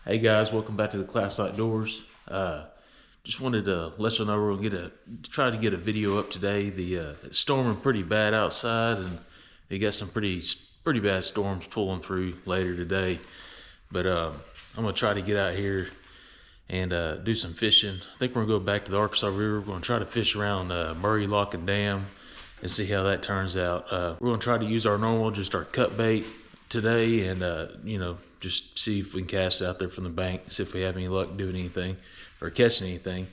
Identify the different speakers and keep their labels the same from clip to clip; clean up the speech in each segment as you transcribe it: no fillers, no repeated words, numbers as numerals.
Speaker 1: Hey guys, welcome back to the Class Outdoors. Just wanted to let you know we're gonna try to get a video up today. It's storming pretty bad outside, and we got some pretty bad storms pulling through later today. But I'm gonna try to get out here and do some fishing. I think we're gonna go back to the Arkansas River. We're gonna try to fish around Murray Lock and Dam and see how that turns out. We're gonna try to use our normal, just our cut bait today, and just see if we can cast out there from the bank, see if we have any luck doing anything or catching anything.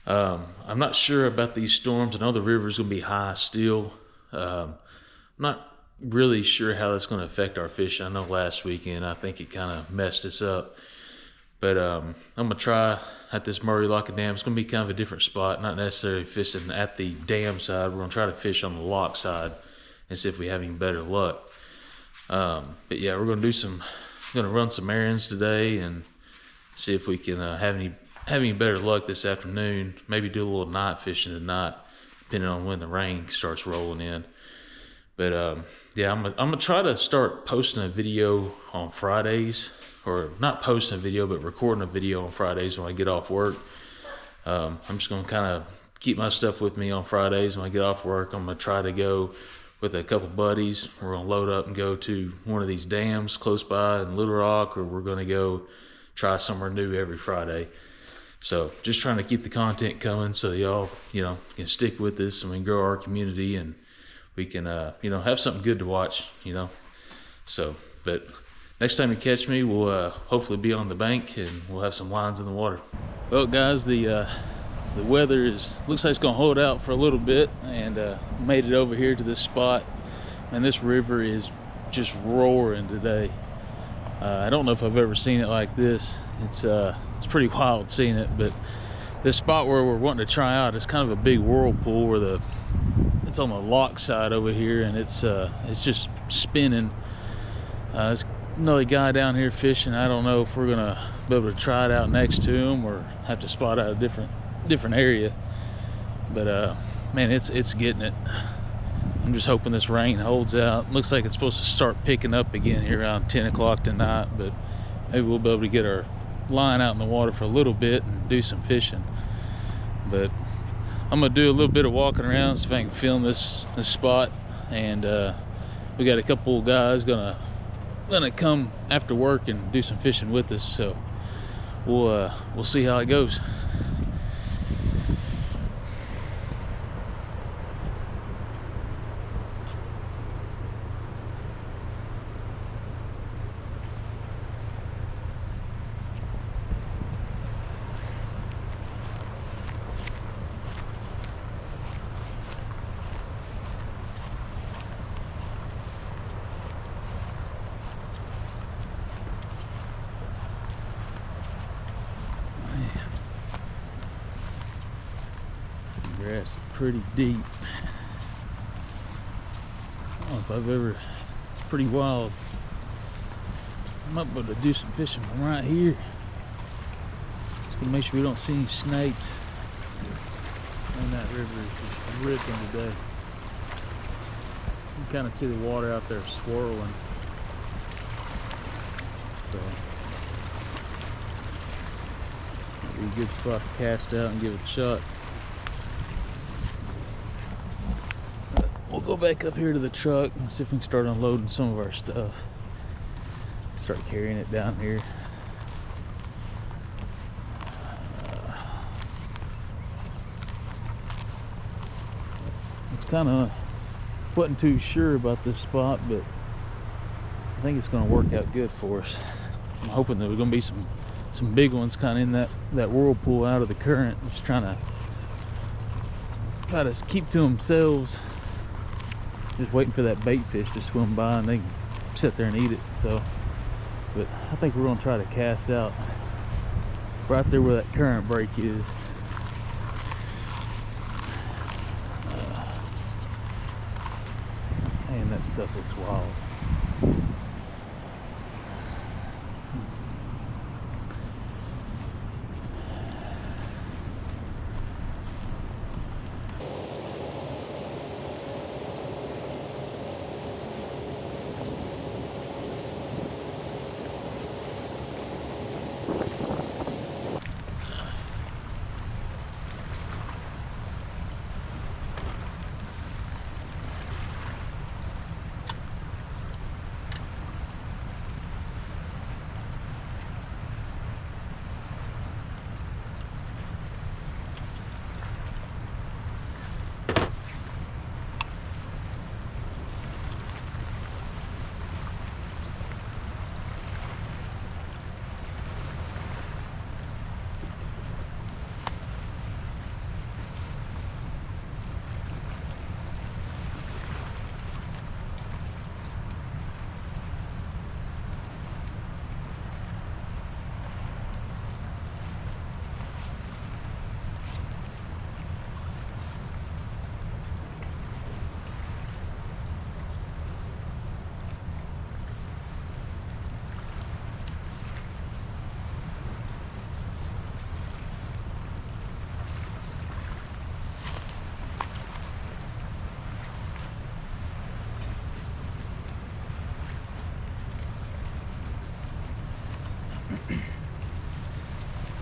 Speaker 1: I'm not sure about these storms. I know the river's gonna be high still. I'm not really sure how that's gonna affect our fishing. I know last weekend I think it kind of messed us up. But I'm gonna try at this Murray Lock and Dam. It's gonna be kind of a different spot, not necessarily fishing at the dam side. We're gonna try to fish on the lock side and see if we have any better luck. But yeah, we're gonna run some errands today and see if we can have any better luck this afternoon. Maybe do a little night fishing tonight, depending on when the rain starts rolling in. But yeah, I'm gonna try to start posting a video on Fridays, or not posting a video, but recording a video on Fridays when I get off work. I'm just gonna kind of keep my stuff with me on Fridays when I get off work. I'm gonna try to go with a couple buddies. We're gonna load up and go to one of these dams close by in Little Rock, or we're gonna go try somewhere new every Friday. So just trying to keep the content coming so y'all can stick with us and we can grow our community, and we can have something good to watch. So but next time you catch me, we'll hopefully be on the bank and we'll have some lines in the water. Well guys, the weather looks like it's gonna hold out for a little bit, and made it over here to this spot, and this river is just roaring today. I don't know if I've ever seen it like this. It's pretty wild seeing it, but this spot where we're wanting to try out is kind of a big whirlpool where it's on the lock side over here, and it's just spinning. There's another guy down here fishing. I don't know if we're gonna be able to try it out next to him or have to spot out a different area, but man, it's getting it. I'm just hoping this rain holds out. Looks like it's supposed to start picking up again here around 10 o'clock tonight, but maybe we'll be able to get our line out in the water for a little bit and do some fishing. But I'm gonna do a little bit of walking around, see if I can film this spot, and we got a couple of guys gonna come after work and do some fishing with us, so we'll see how it goes. Grass is pretty deep. I don't know if I've ever, it's pretty wild. I might be able to do some fishing from right here. Just gonna make sure we don't see any snakes. And that river is just ripping today. You can kind of see the water out there swirling. So, might be a good spot to cast out and give it a shot. We'll go back up here to the truck and see if we can start unloading some of our stuff. Start carrying it down here. It's kind of, wasn't too sure about this spot, but I think it's going to work out good for us. I'm hoping that we're going to be some big ones kind of in that whirlpool out of the current. Just trying to try to keep to themselves. Just waiting for that bait fish to swim by and they can sit there and eat it. So, but I think we're gonna try to cast out right there where that current break is. Man, that stuff looks wild.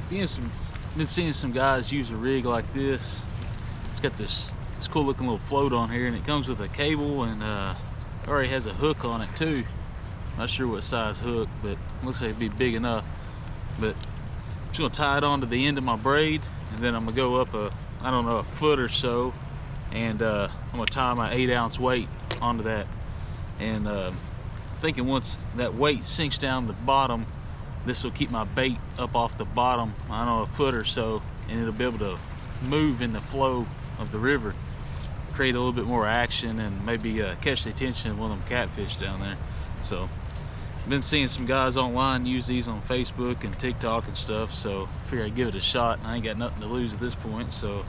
Speaker 2: Been seeing some guys use a rig like this. It's got this cool looking little float on here, and it comes with a cable, and already has a hook on it too. Not sure what size hook, but looks like it'd be big enough. But I'm just gonna tie it onto the end of my braid, and then I'm gonna go up I don't know, a foot or so, and I'm gonna tie my 8-ounce weight onto that. And thinking once that weight sinks down the bottom, this will keep my bait up off the bottom, I don't know, a foot or so, and it'll be able to move in the flow of the river, create a little bit more action, and maybe catch the attention of one of them catfish down there. So I've been seeing some guys online use these on Facebook and TikTok and stuff, so I figure I'd give it a shot, and I ain't got nothing to lose at this point, so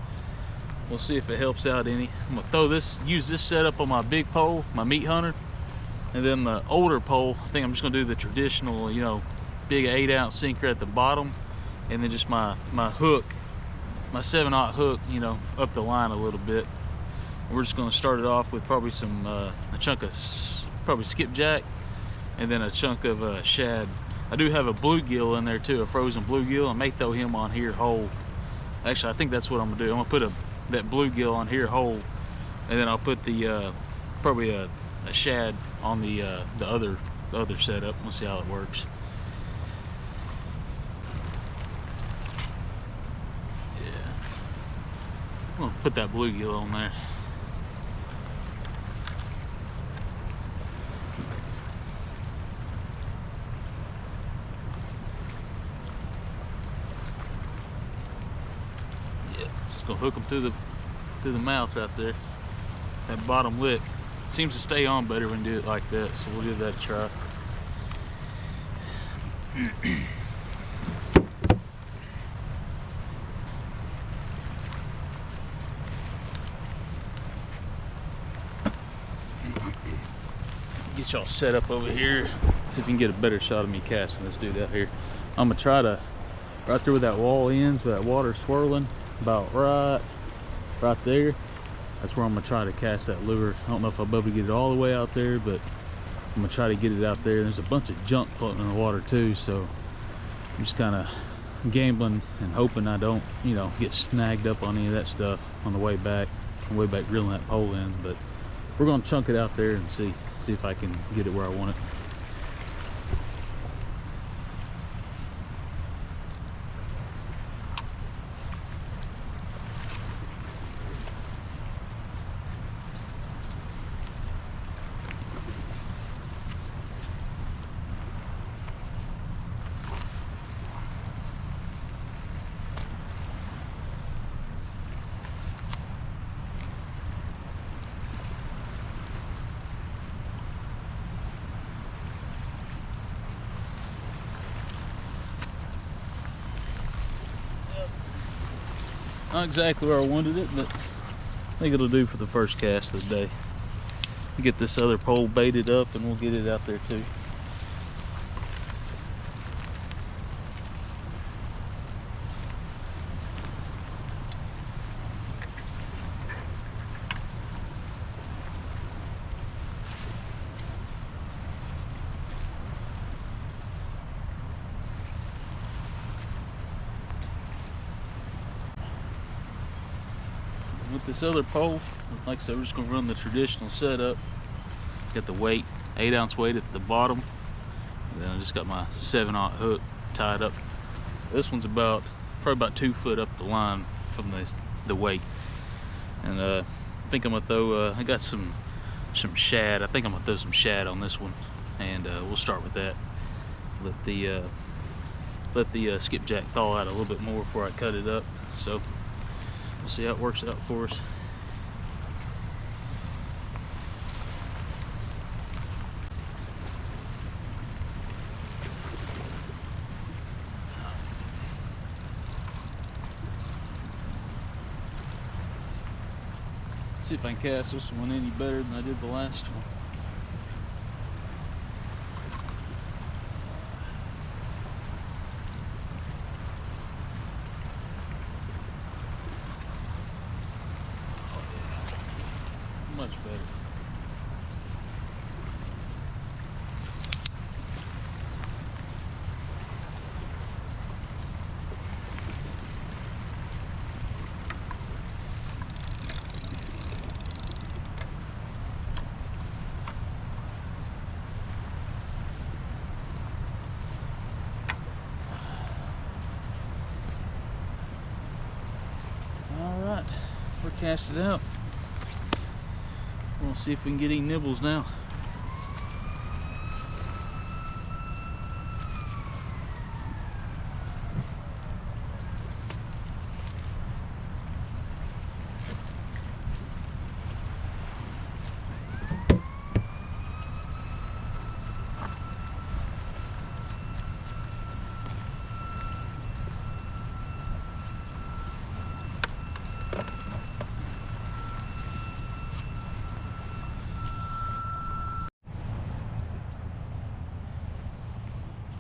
Speaker 2: we'll see if it helps out any. I'm gonna use this setup on my big pole, my meat hunter, and then the older pole, I think I'm just gonna do the traditional, you know, big 8-ounce sinker at the bottom, and then just my hook, my 7/0 hook, you know, up the line a little bit. We're just gonna start it off with probably some a chunk of probably skipjack, and then a chunk of shad. I do have a bluegill in there too, a frozen bluegill. I may throw him on here whole. Actually, I think that's what I'm gonna do. I'm gonna put that bluegill on here whole, and then I'll put the probably a shad on the other setup. We'll see how it works. Yeah, I'm gonna put that bluegill on there. Yeah, just gonna hook them through the mouth right there. That bottom lip seems to stay on better when you do it like that, so we'll give that a try. Get y'all set up over here, see if you can get a better shot of me casting this dude out here. I'm gonna try to, right there where that wall ends, with that water swirling, about right there. That's where I'm gonna try to cast that lure. I don't know if I'll be able to get it all the way out there, but I'm gonna try to get it out there. There's a bunch of junk floating in the water too, so I'm just kind of gambling and hoping I don't, you know, get snagged up on any of that stuff on the way back reeling that pole in. But we're gonna chunk it out there and see if I can get it where I want it. Not exactly where I wanted it, but I think it'll do for the first cast of the day. Get this other pole baited up and we'll get it out there too. With this other pole, like I said, we're just gonna run the traditional setup. Got the weight, 8-ounce weight at the bottom, and then I just got my 7/0 hook tied up. This one's probably about 2 foot up the line from the weight. And I think I'm gonna throw, I got some shad. I think I'm gonna throw some shad on this one, and we'll start with that. Let the skipjack thaw out a little bit more before I cut it up. So we'll see how it works out for us. See if I can cast this one any better than I did the last one. Much better. cast it out. We'll see if we can get any nibbles now.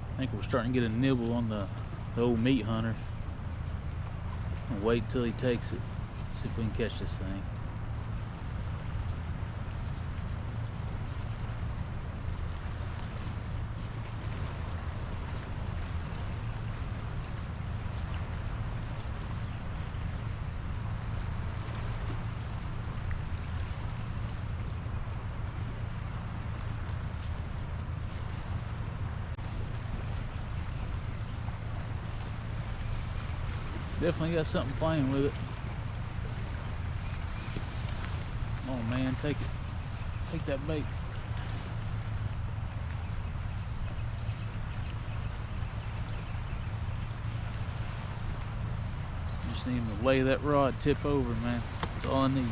Speaker 2: I think we're starting to get a nibble on the old meat hunter. I'll wait till he takes it. See if we can catch this thing. Definitely got something playing with it. Oh man, take it. Take that bait. Just need to lay that rod tip over, man. That's all I need.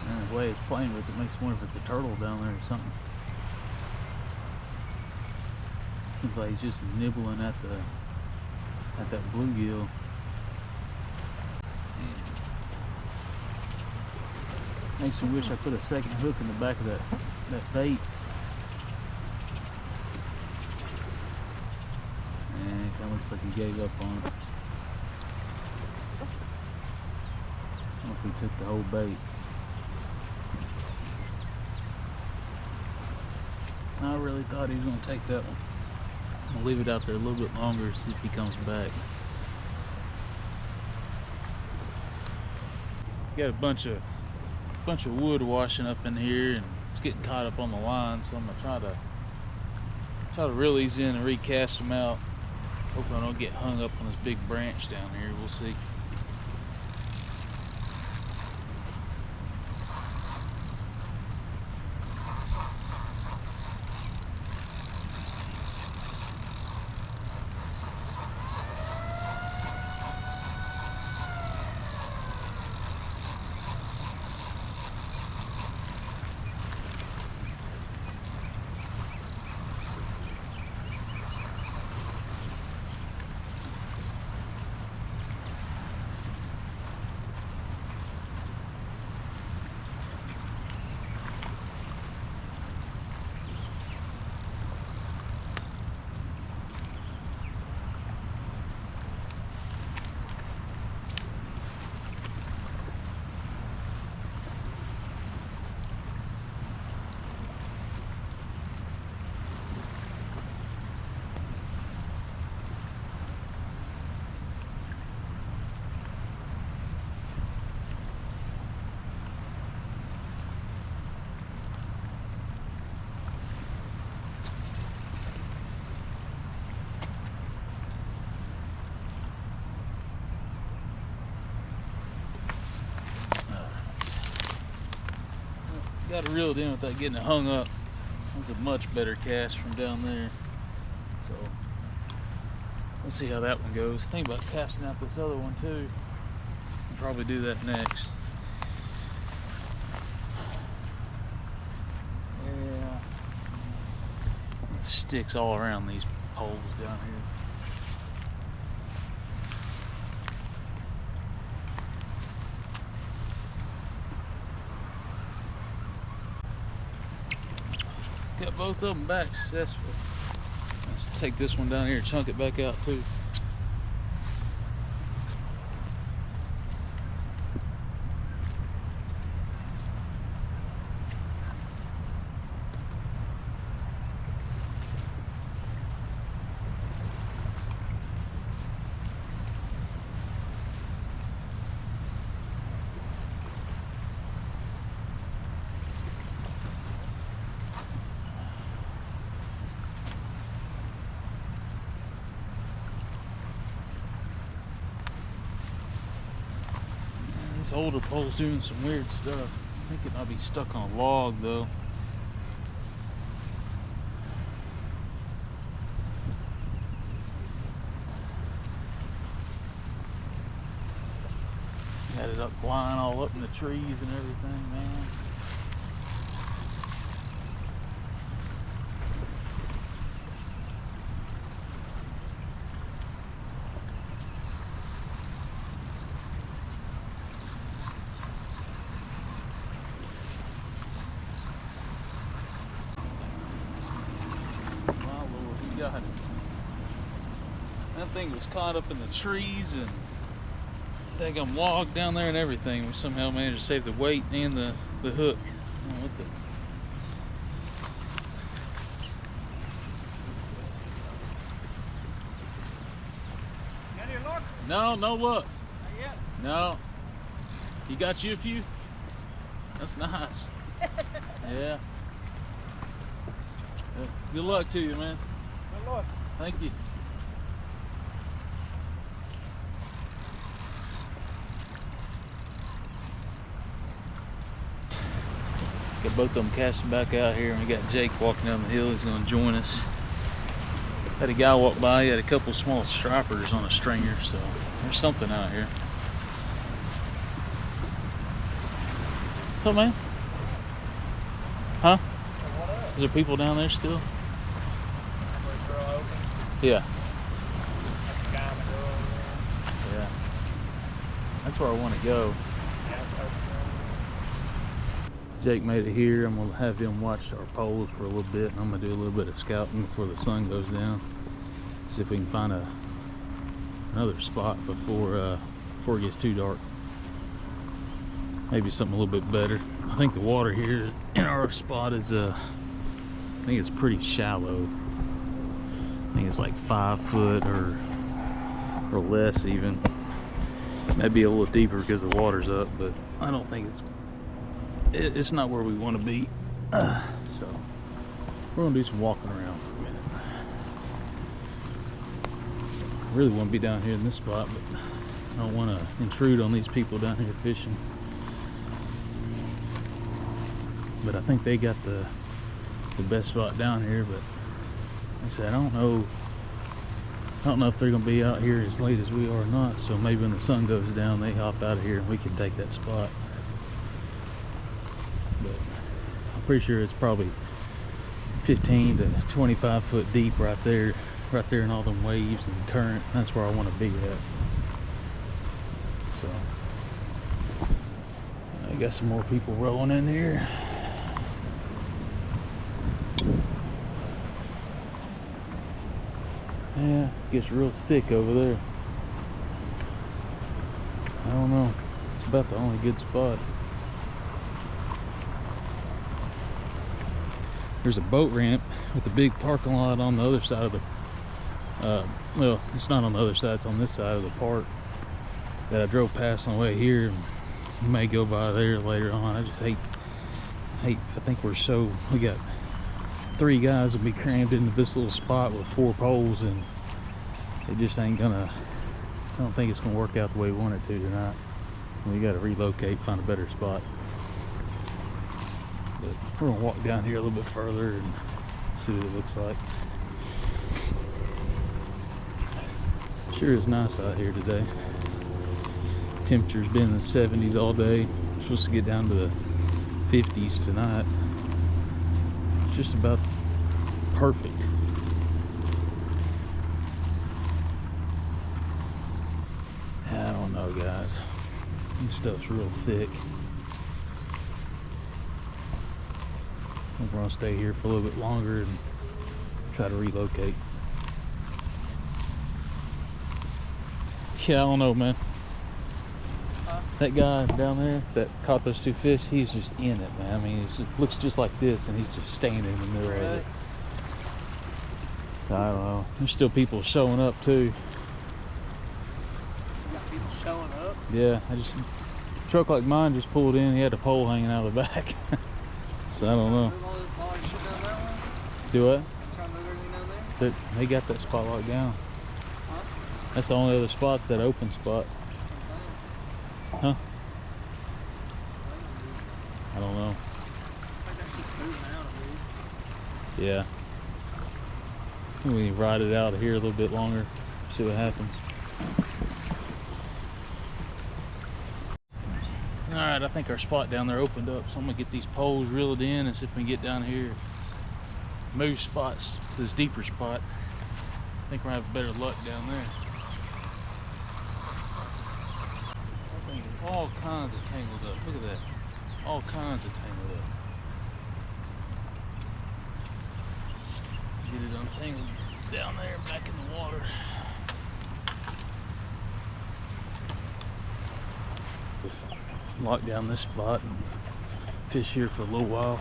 Speaker 2: And the way it's playing with it makes me wonder if it's a turtle down there or something. Seems like he's just nibbling at that bluegill. Makes me wish I put a second hook in the back of that bait. And it kind of looks like he gave up on it. I don't know if he took the whole bait. I really thought he was going to take that one. I'll leave it out there a little bit longer, see if he comes back. Got a bunch of wood washing up in here, and it's getting caught up on the line, so I'm gonna try to reel these in and recast them out. Hopefully I don't get hung up on this big branch down here. We'll see. Got it reeled in without getting it hung up. That's a much better cast from down there. So let's see how that one goes. Think about casting out this other one too. I'll probably do that next. Yeah, sticks all around these poles down here. Got both of them back successfully. Let's take this one down here and chunk it back out too. This older pole's doing some weird stuff. I think it might be stuck on a log though. Got it up flying all up in the trees and everything, man. My Lord, we got it. That thing was caught up in the trees and I'm logged down there and everything. We somehow managed to save the weight and the hook. Oh, what the?
Speaker 3: Got any luck?
Speaker 2: No, no luck.
Speaker 3: Not yet.
Speaker 2: No. You got you a few? That's nice. Yeah. Good luck to you, man.
Speaker 3: Good luck.
Speaker 2: Thank you. Got both of them casting back out here, and we got Jake walking down the hill. He's going to join us. Had a guy walk by. He had a couple small stripers on a stringer, so there's something out here. What's up, man? Huh? Is there people down there still? Yeah. Yeah. That's where I want to go. Jake made it here. I'm gonna have him watch our poles for a little bit, and I'm gonna do a little bit of scouting before the sun goes down. See if we can find another spot before it gets too dark. Maybe something a little bit better. I think the water here in our spot is I think it's pretty shallow. I think it's like 5 foot or less even. Maybe a little deeper because the water's up, but I don't think it's not where we want to be. So we're gonna do some walking around for a minute. I really want to be down here in this spot, but I don't want to intrude on these people down here fishing. But I think they got the best spot down here. But like I said, I don't know if they're gonna be out here as late as we are or not. So maybe when the sun goes down, they hop out of here and we can take that spot. But I'm pretty sure it's probably 15 to 25 foot deep right there in all them waves and current. That's where I want to be at. So I got some more people rolling in here. Yeah, it gets real thick over there. I don't know. It's about the only good spot. There's a boat ramp with a big parking lot on the other side of the well, it's not on the other side, it's on this side of the park that I drove past on the way here. You may go by there later on. I just hate I think we got 3 guys will be crammed into this little spot with 4 poles, and it just ain't gonna, I don't think it's gonna work out the way we want it to tonight. We gotta relocate, find a better spot. But we're gonna walk down here a little bit further and see what it looks like. Sure is nice out here today. Temperature's been in the 70s all day. We're supposed to get down to the 50s tonight. It's just about perfect. I don't know, guys. This stuff's real thick. I think we're gonna stay here for a little bit longer and try to relocate. Yeah, I don't know, man. That guy down there that caught those 2 fish, he's just in it, man. I mean, it looks just like this, and he's just standing in the middle of it. So I don't know. There's still people showing up too.
Speaker 3: You got people showing up?
Speaker 2: Yeah, a truck like mine just pulled in. He had a pole hanging out of the back. So I don't know. Do what? They got that spot locked down. That's the only other spot's that open spot. Huh? I don't know.
Speaker 3: I think that's just moving out of these.
Speaker 2: Yeah. We can ride it out of here a little bit longer, see what happens. All right, I think our spot down there opened up, so I'm gonna get these poles reeled in and see if we can get down here, move spots to this deeper spot. I think we're gonna have better luck down there. That thing is all kinds of tangled up. Look at that. All kinds of tangled up. Get it untangled down there, back in the water. Lock down this spot and fish here for a little while.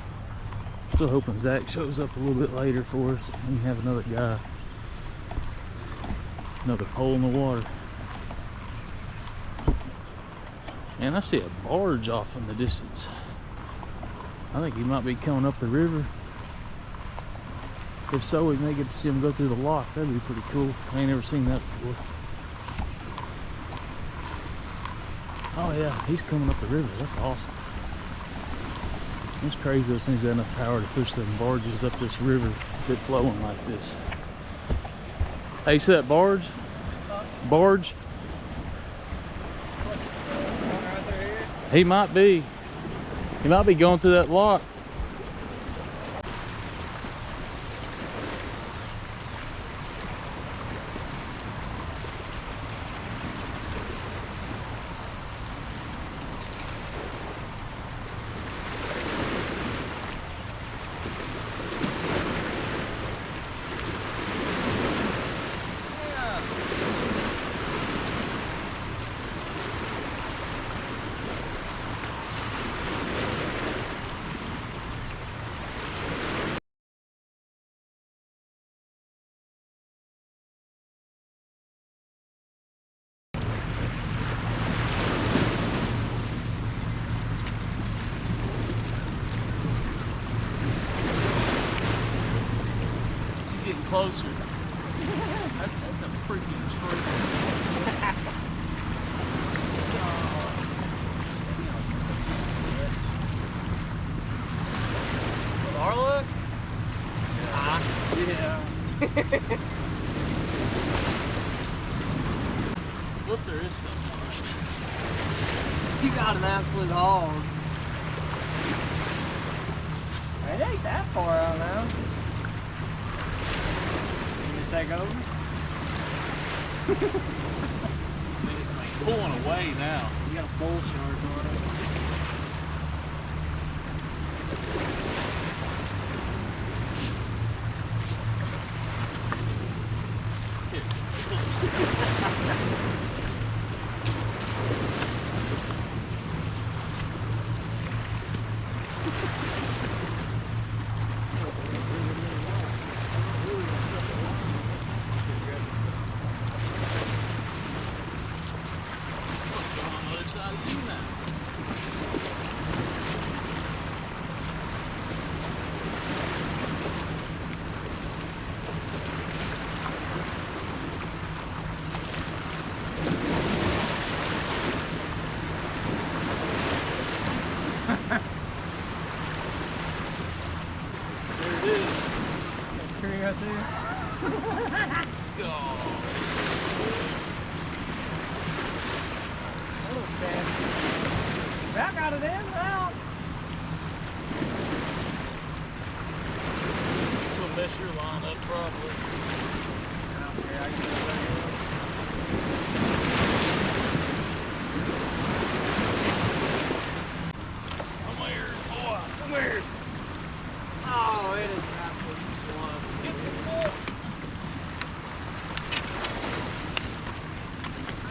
Speaker 2: Still hoping Zach shows up a little bit later for us. We can have another guy, another pole in the water. And I see a barge off in the distance. I think he might be coming up the river. If so, we may get to see him go through the lock. That'd be pretty cool. I ain't never seen that before. Oh yeah, he's coming up the river. That's awesome. It's crazy those things got enough power to push them barges up this river, get flowing like this. Hey, you see that barge? Barge? He might be. He might be going through that lock. Getting closer. That's a freaking tree.
Speaker 3: With our luck? Yeah.
Speaker 2: What there is something.
Speaker 3: You got an absolute hog. It ain't that far out now. Take over?
Speaker 2: I mean, it's like pulling away now.
Speaker 3: You got a bull charge on it. Right there.
Speaker 2: Go.
Speaker 3: That looks bad. That got it in and out.
Speaker 2: This will mess your line up probably.
Speaker 3: Okay, I can do that.
Speaker 2: Come here, boy. Come here.
Speaker 3: Oh, it is an absolute one.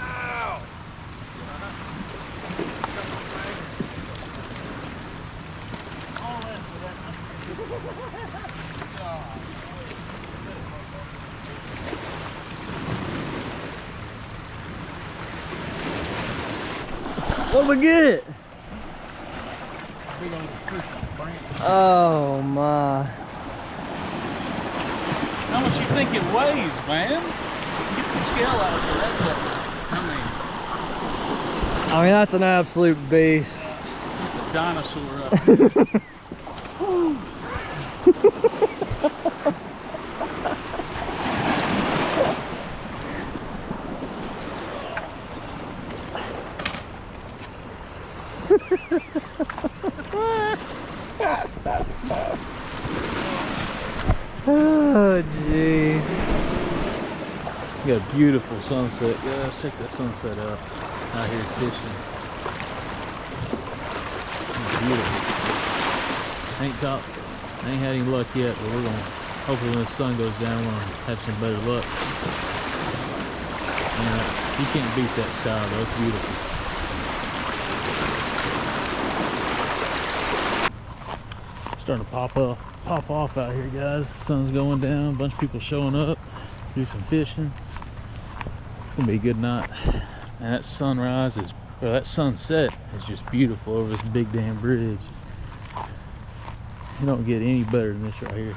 Speaker 3: Ow!
Speaker 2: All that for that.
Speaker 4: What we get?
Speaker 3: Big old freaking branch.
Speaker 4: Oh my.
Speaker 2: How much you think it weighs, man? Get the scale out of there. That's a,
Speaker 4: I mean, that's an absolute beast.
Speaker 2: it's a dinosaur up here.
Speaker 4: Oh, jeez.
Speaker 2: You got a beautiful sunset, guys. Check that sunset out. Out here fishing. It's beautiful. Ain't had any luck yet, but we're gonna hopefully when the sun goes down, we're gonna have some better luck. And you can't beat that sky though. It's beautiful. It's starting to pop off out here, guys. The sun's going down. A bunch of people showing up, do some fishing. It's gonna be a good night. And that sunrise is, or that sunset is just beautiful over this big damn bridge. You don't get any better than this right here.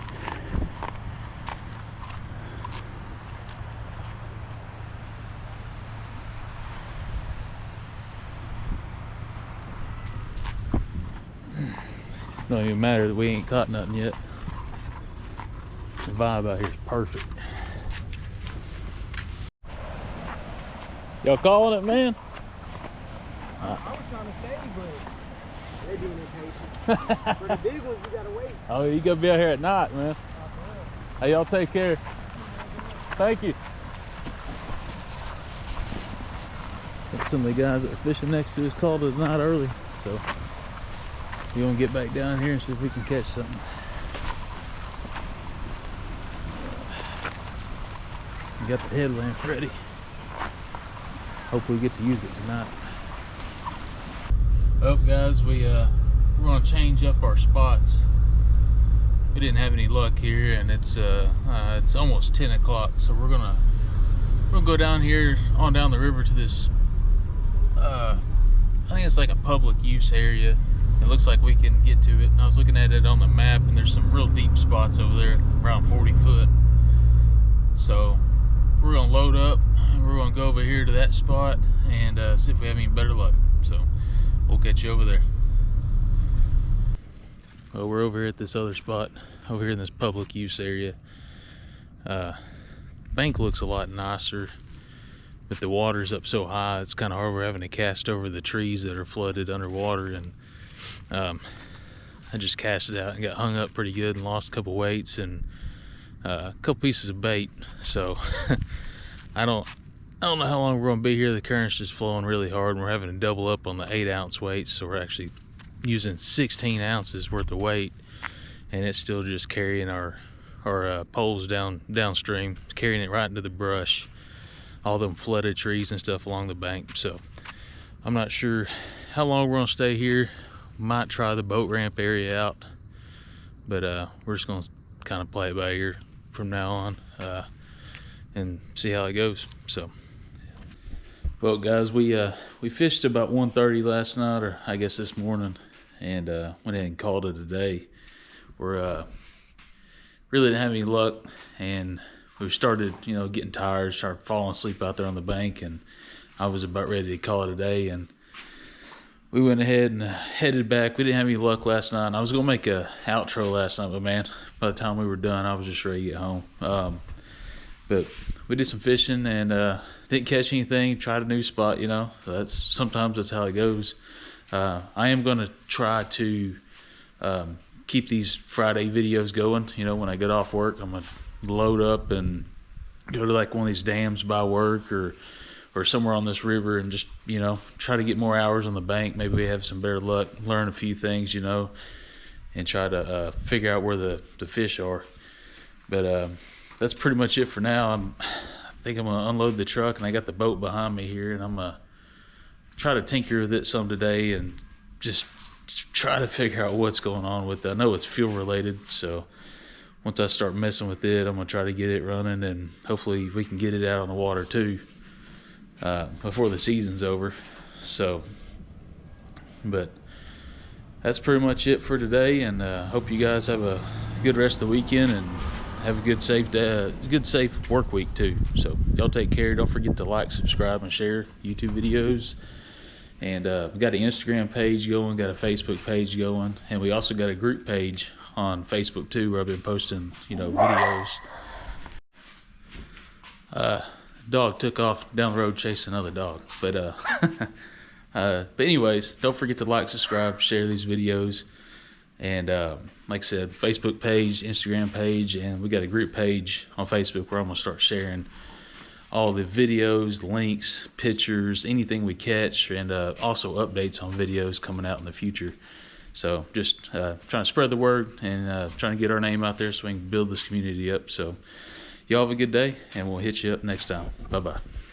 Speaker 2: Don't even matter that we ain't caught nothing yet. The vibe out here is perfect. Y'all calling it, man?
Speaker 3: I was trying to stay, but they're being impatient. For the big ones, you gotta wait.
Speaker 2: Oh, you gotta be out here at night, man. Hey, y'all take care. Thank you. I think some of the guys that are fishing next to us called it a night early, so we're gonna get back down here and see if we can catch something. We got the headlamp ready. Hope we get to use it tonight. Well, guys, we're gonna change up our spots. We didn't have any luck here, and it's almost 10 o'clock, so we're gonna go down here on down the river to this. I think it's like a public use area. It looks like we can get to it. And I was looking at it on the map, and there's some real deep spots over there, around 40 foot. So we're gonna load up. We're gonna go over here to that spot and see if we have any better luck. So we'll catch you over there. Well, we're over here at this other spot, over here in this public use area. Bank looks a lot nicer, but the water's up so high, it's kind of hard. We're having to cast over the trees that are flooded underwater, and I just cast it out and got hung up pretty good and lost a couple weights and a couple pieces of bait. So I don't know how long we're going to be here. The current's just flowing really hard, and we're having to double up on the 8-ounce weights, so we're actually using 16 ounces worth of weight, and it's still just carrying our poles downstream, carrying it right into the brush, all them flooded trees and stuff along the bank. So I'm not sure how long we're going to stay here. Might try the boat ramp area out, but we're just going to kind of play it by ear from now on and see how it goes. So, well, guys, we fished about 1:30 last night, or I guess this morning, and went ahead and called it a day. We're really didn't have any luck, and we started, getting tired, started falling asleep out there on the bank, and I was about ready to call it a day. And we went ahead and headed back. We didn't have any luck last night, and I was gonna make a outro last night, but man, by the time we were done, I was just ready to get home. But we did some fishing and didn't catch anything. Tried a new spot, so sometimes that's how it goes. I am gonna try to keep these Friday videos going. When I get off work, I'm gonna load up and go to like one of these dams by work or somewhere on this river and just try to get more hours on the bank. Maybe we have some better luck, learn a few things, and try to figure out where the fish are. But that's pretty much it for now. I think I'm gonna unload the truck, and I got the boat behind me here, and I'm gonna try to tinker with it some today and just try to figure out what's going on with it. I know it's fuel related, so once I start messing with it, I'm gonna try to get it running, and hopefully we can get it out on the water too before the season's over. So, but that's pretty much it for today, and hope you guys have a good rest of the weekend and have a good safe work week too. So y'all take care. Don't forget to like, subscribe, and share YouTube videos,
Speaker 1: And we got an Instagram page going, got a Facebook page going, and we also got a group page on Facebook too, where I've been posting, videos. Dog took off down the road chasing another dog, but but anyways, don't forget to like, subscribe, share these videos, and like I said, Facebook page, Instagram page, and we got a group page on Facebook where I'm gonna start sharing all the videos, links, pictures, anything we catch, and also updates on videos coming out in the future. So just trying to spread the word and trying to get our name out there so we can build this community up. So y'all have a good day, and we'll hit you up next time. Bye-bye.